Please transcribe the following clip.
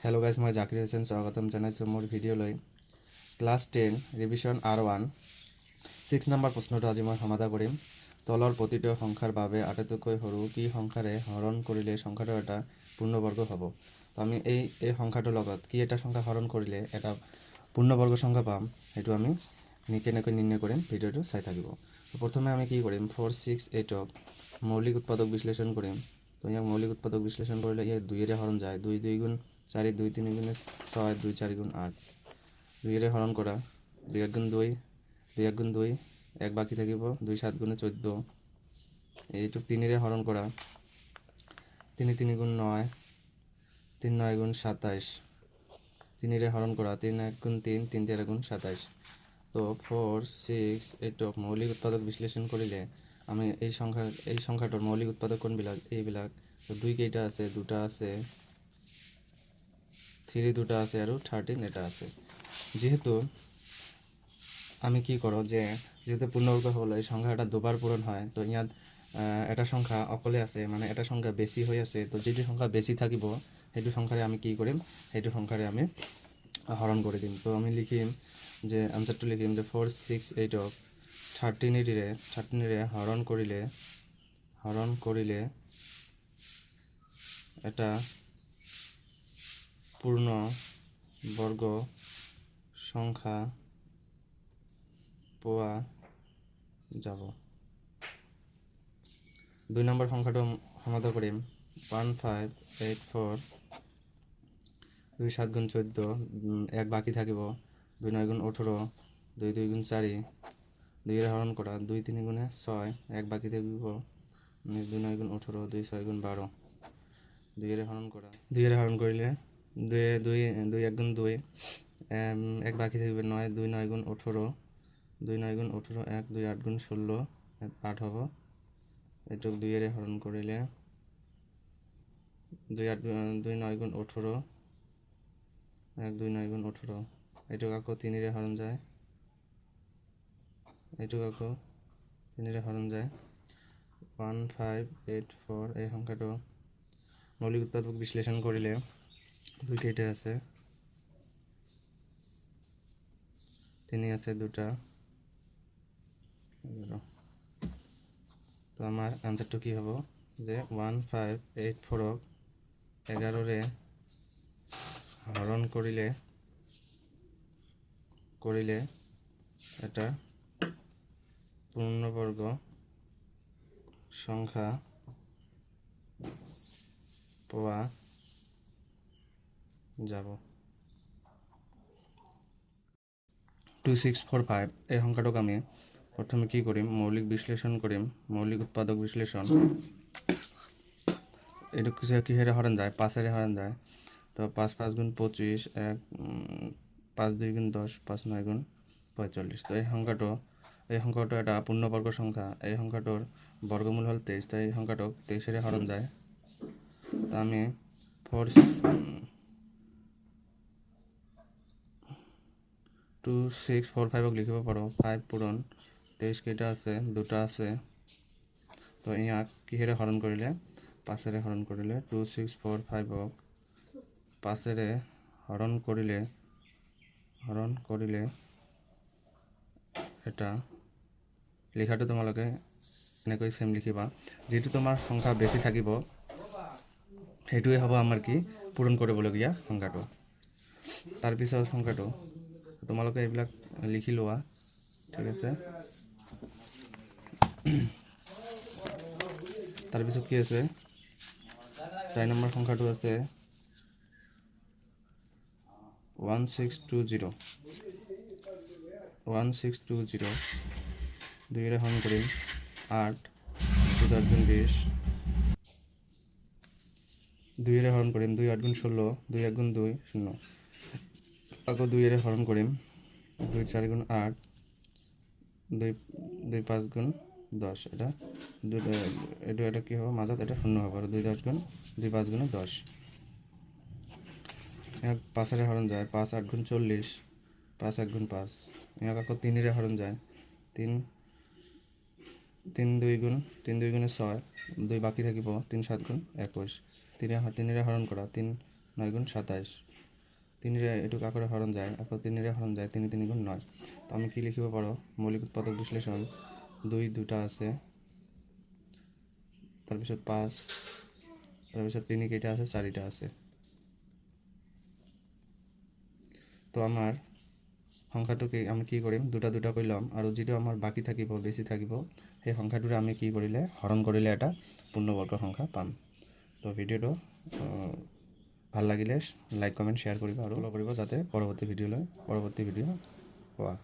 Hello' guys, মই জাকিৰ হোসেন স্বাগতম জনাইছোঁ মোৰ ভিডিঅ'লৈ। ক্লাছ 10 ৰিভিজন R1 6 নম্বৰ প্ৰশ্নটো আজি মই সমাধান কৰিম। তলৰ প্ৰতিটো সংখ্যাৰ বাবে আটাইতকৈ সৰু কি সংখ্যাৰে হৰণ কৰিলে সংখ্যাটো এটা পূৰ্ণবৰ্গ হ'ব। তো আমি এই সংখ্যাটোৰ লগত কি এটা সংখ্যা হৰণ কৰিলে এটা পূৰ্ণবৰ্গ সংখ্যা পাম, সেইটো আমি কেনেকৈ নিৰ্ণয় কৰিম ভিডিঅ'টো চাই থাকিব। তো প্ৰথমে আমি কি কৰিম, 4, 6, 8ক মৌলিক উৎপাদক বিশ্লেষণ কৰিম। তো ইয়াক মৌলিক উৎপাদক বিশ্লেষণ কৰিলে ইয়াক 2ৰে হৰণ যায়। 2 2 গুণ 4, 2 3 গুণে 6, 2 4 গুণ 8, 2ৰে হৰণ কৰা। 2 1 গুণ 2, 2 1 গুণ 2, 1 বাকি থাকিব। 2 7 গুণে 14, এইটো 3ৰে হৰণ কৰা। 3 3 গুণ 9, 3 9 গুণ 27, 3ৰে হৰণ কৰা। 3 1 গুণ 3, 3 13 গুণ 27। তো 4, 6, 8ক মৌলিক উৎপাদক বিশ্লেষণ কৰিলে আমি এই সংখ্যাটোৰ মৌলিক উৎপাদক কোনবিলাক, এইবিলাক। তো 2 কেইটা আছে, 2টা আছে, 3 2টা আছে আৰু 13 এটা আছে। যেহেতু আমি কি কৰোঁ যে যেহেতু পূৰ্ণবৰ্গ হ'লে এই সংখ্যাটা দুবাৰ পূৰণ হয়, তো ইয়াত এটা সংখ্যা অকলে আছে, মানে এটা সংখ্যা বেছি হৈ আছে। তো যিটো সংখ্যা বেছি থাকিব সেইটো সংখ্যাৰে আমি কি কৰিম, সেইটো সংখ্যাৰে আমি হৰণ কৰি দিম। তো আমি লিখিম যে আনসাৰটো লিখিম যে 4 6 8ক 13ৰে হৰণ কৰিলে এটা পূৰ্ণ বৰ্গ সংখ্যা পোৱা যাব। 2 নম্বৰ সংখ্যাটো সমাধান কৰিম। 1 5 8 4, 2 7 গুণ 14, 1 বাকি থাকিব। 2 9 গুণ 18, 2 2 গুণ 4, 2ৰে হৰণ কৰা। 2 3 গুণে 6, 1 বাকি থাকিব। 2 9 গুণ 18, 2 6 গুণ 12, 2ৰে হৰণ কৰা। 2ৰে হৰণ কৰিলে 2 2 2 1 গুণ 2, 1 বাকি থাকিব। 9 2 9 গুণ 18, 2 9 গুণ 18, 1 2 8 গুণ 16, 8 হ'ব। এইটোক 2ৰে হৰণ কৰিলে 2 9 গুণ 18, 1 2 9 গুণ 18, এইটোক আকৌ 3ৰে হৰণ যায়। এইটোক আকৌ 3ৰে হৰণ যায়। 1 5 8 4 এই সংখ্যাটো মৌলিক উৎপাদক বিশ্লেষণ কৰিলে 2 কেইটা আছে, 3 আছে, 2টা। তো আমাৰ আনসাৰটো কি হব যে 1 5 8 4ক 11ৰে হৰণ কৰিলে এটা পূৰ্ণবৰ্গ সংখ্যা পোৱা যাব। 2 6 4 5 এই সংখ্যাটোক আমি প্ৰথমে কি কৰিম, মৌলিক বিশ্লেষণ কৰিম। মৌলিক উৎপাদক বিশ্লেষণ, এটা কিহেৰে হৰণ যায়, 5ৰে হরণ যায়। তো 5 5 গুণ 25, 5 2 গুণ 10, 5 9 গুণ 45। তো এই সংখ্যাটো এটা পূর্ণবর্গ সংখ্যা। এই সংখ্যাটোৰ বৰ্গমূল হল 23। তো এই সংখ্যাটোক 23ৰে হৰণ যায়। তো আমি 2 6 4 5ক লিখিব পাৰোঁ। 5 পূৰণ 23 কেইটা আছে, 2টা আছে। তো ইয়াক কিহেৰে হৰণ কৰিলে, 5ৰে হৰণ কৰিলে। 2 6 4 5ক 5ৰে হৰণ কৰিলে এটা, লিখাটো তোমালোকে এনেকৈ সেম লিখিবা। যেটো তোমাৰ সংখ্যা বেছি থাকিব সেইটোৱে হ'ব আমাৰ কি পূৰণ কৰিবলগীয়া সংখ্যাটো। তাৰপিছত সংখ্যাটো তোমালোকে এইবিলাক লিখি লোৱা, ঠিক আছে। তাৰপিছত কি আছে, 4 নম্বৰ সংখ্যাটো আছে 1620, 1620 2ৰে হৰণ কৰিম। 8 2 10 গুণ 20, 2ৰে হৰণ কৰিম। 2 8 গুণ 16, 2 1 গুণ 2 0, আকৌ 2ৰে হৰণ কৰিম। 2 4 গুণ 8, 2 5 গুণ 10, এটা কি হ'ব মাজত, এটা 0 হ'ব। আৰু 2 10 গুণ 2 5 গুণ 10, ইয়াক 5ৰে হৰণ যায়। 5 8 গুণ 40, 5 1 গুণ 5, ইয়াক আকৌ 3ৰে হৰণ যায়। 3 2 গুণে 6, 2 বাকি থাকিব। 3 7 গুণ 21, 3ৰে হৰণ কৰা। 3 9 গুণ 27 তিনিৰে এইটোক আকৰে হৰণ যায় আকৌ তিনিৰে হৰণ যায় 3 3 গুণ 9 তো আমি কি লিখিব পাৰোঁ মৌলিক উৎপাদক বিশ্লেষণ 2 দুটা আছে তাৰপিছত 5 তাৰপিছত 3 কেইটা আছে 4টা আছে তো আমাৰ সংখ্যাটোকে আমি কি কৰিম দুটা দুটাকৈ ল'ম আৰু যিটো আমাৰ বাকী থাকিব বেছি থাকিব সেই সংখ্যাটোৰে আমি কি কৰিলে হৰণ কৰিলে এটা পূৰ্ণবৰ্গ সংখ্যা পাম তো ভিডিঅ'টো ভাল লাগিলে লাইক কমেণ্ট শ্বেয়াৰ কৰিব আৰু ফ'ল' কৰিব যাতে পৰৱৰ্তী ভিডিঅ' পোৱা